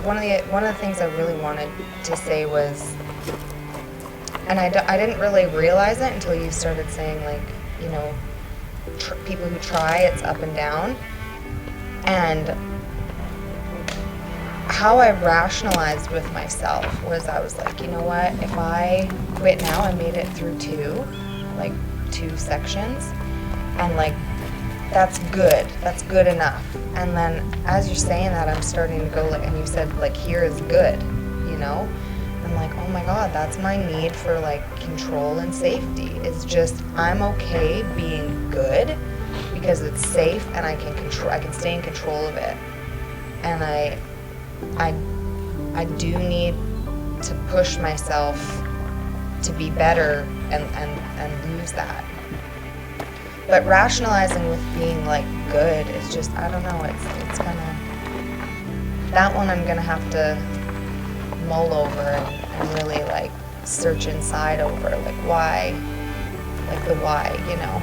one of the things I really wanted to say was, and I didn't really realize it until you started saying, like, you know, people who try, it's up and down. And how I rationalized with myself was, I was like, you know what, if I quit now, I made it through two sections, and like, that's good enough. And then as you're saying that, I'm starting to go, like, and you said, like, here is good, you know? I'm like, oh my God, that's my need for, like, control and safety. It's just, I'm okay being good because it's safe and I can stay in control of it. And I do need to push myself to be better and lose that. But rationalizing with being, like, good is just, I don't know, it's kind of, that one I'm gonna have to mull over and really, like, search inside over, like, why, like, the why, you know?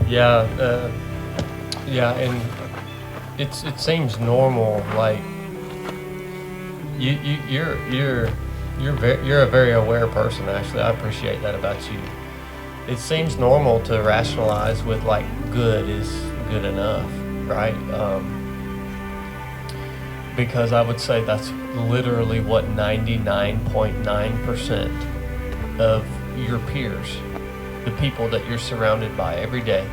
Yeah, and it seems normal, like, you're a very aware person, actually. I appreciate that about you. It seems normal to rationalize with, like, good is good enough, right? Because I would say that's literally what 99.9% of your peers, the people that you're surrounded by every day,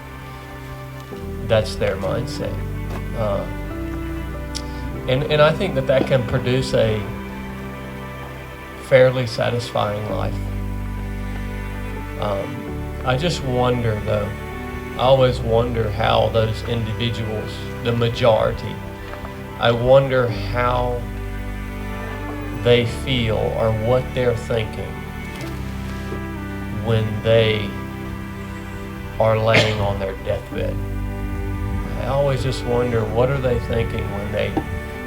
that's their mindset. And I think that can produce a fairly satisfying life. I just wonder, though, I always wonder how those individuals, the majority, I wonder how they feel or what they're thinking when they are laying on their deathbed. I always just wonder, what are they thinking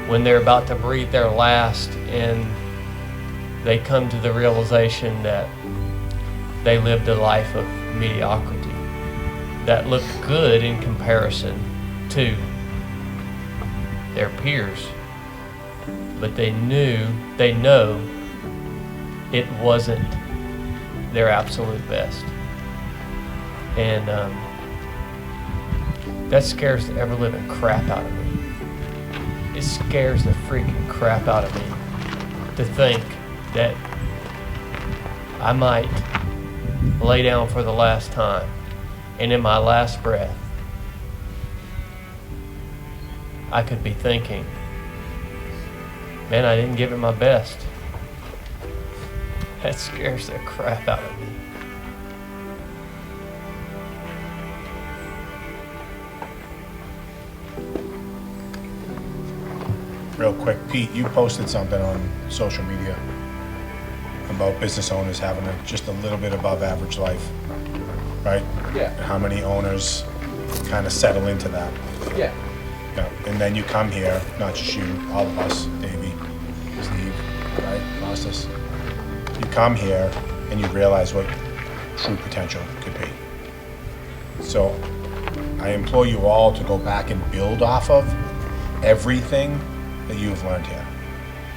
when they're about to breathe their last and they come to the realization that they lived a life of mediocrity that looked good in comparison to their peers, but they know it wasn't their absolute best. And that scares the ever-living crap out of me. It scares the freaking crap out of me to think that I might lay down for the last time, and in my last breath, I could be thinking, man, I didn't give it my best. That scares the crap out of me. Real quick, Pete, you posted something on social media about business owners having just a little bit above average life, right? Yeah. And how many owners kind of settle into that. Yeah. Yeah. And then you come here, not just you, all of us, Davey, Steve, right, Costas. You come here and you realize what true potential could be. So I implore you all to go back and build off of everything that you've learned here.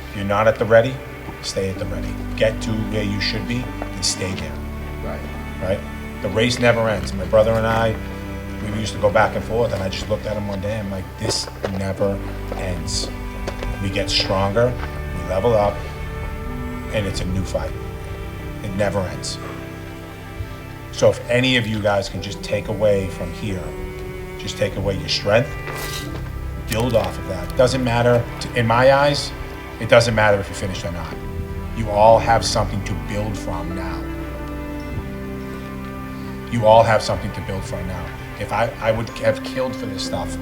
If you're not at the ready, stay at the ready. Get to where you should be and stay there. Right? The race never ends. My brother and I, we used to go back and forth, and I just looked at him one day, I'm like, this never ends. We get stronger, we level up, and it's a new fight. It never ends. So if any of you guys can just take away from here, just take away your strength, build off of that. Doesn't matter, in my eyes, it doesn't matter if you finished or not. You all have something to build from now. You all have something to build from now. If I would have killed for this stuff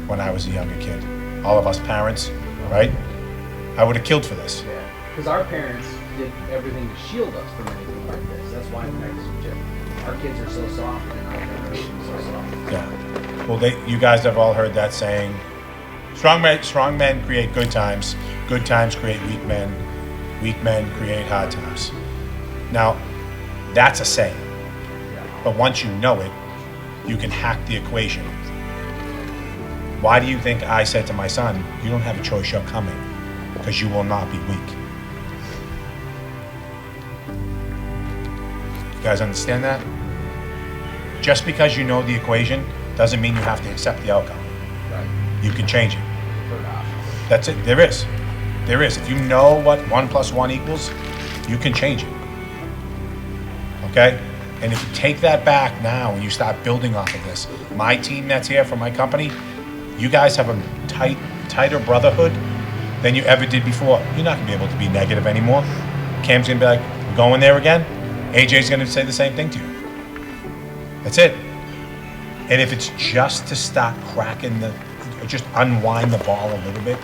when I was a younger kid. All of us parents, right? I would have killed for this. Yeah. Because our parents did everything to shield us from anything like this. That's why our kids are so soft and our generation is so soft. Yeah. Well, you guys have all heard that saying, strong men create good times create weak men create hard times. Now, that's a saying. But once you know it, you can hack the equation. Why do you think I said to my son, you don't have a choice, you're coming, because you will not be weak? You guys understand that? Just because you know the equation doesn't mean you have to accept the outcome. Right. You can change it. For now. That's it. There is. There is. If you know what 1 + 1 equals, you can change it. Okay? And if you take that back now and you start building off of this, my team that's here for my company, you guys have a tighter brotherhood than you ever did before. You're not gonna be able to be negative anymore. Cam's gonna be like, we're going there again. AJ's gonna say the same thing to you. That's it. And if it's just to start cracking just unwind the ball a little bit,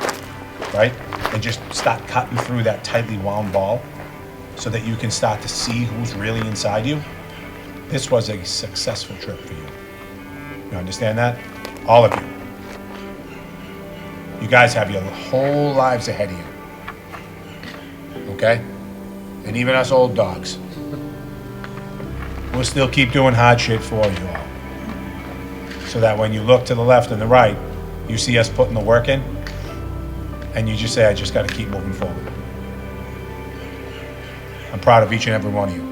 right? And just start cutting through that tightly wound ball so that you can start to see who's really inside you. This was a successful trip for you. You understand that? All of you. You guys have your whole lives ahead of you. Okay? And even us old dogs. We'll still keep doing hard shit for you all. So that when you look to the left and the right, you see us putting the work in, and you just say, I just gotta keep moving forward. I'm proud of each and every one of you.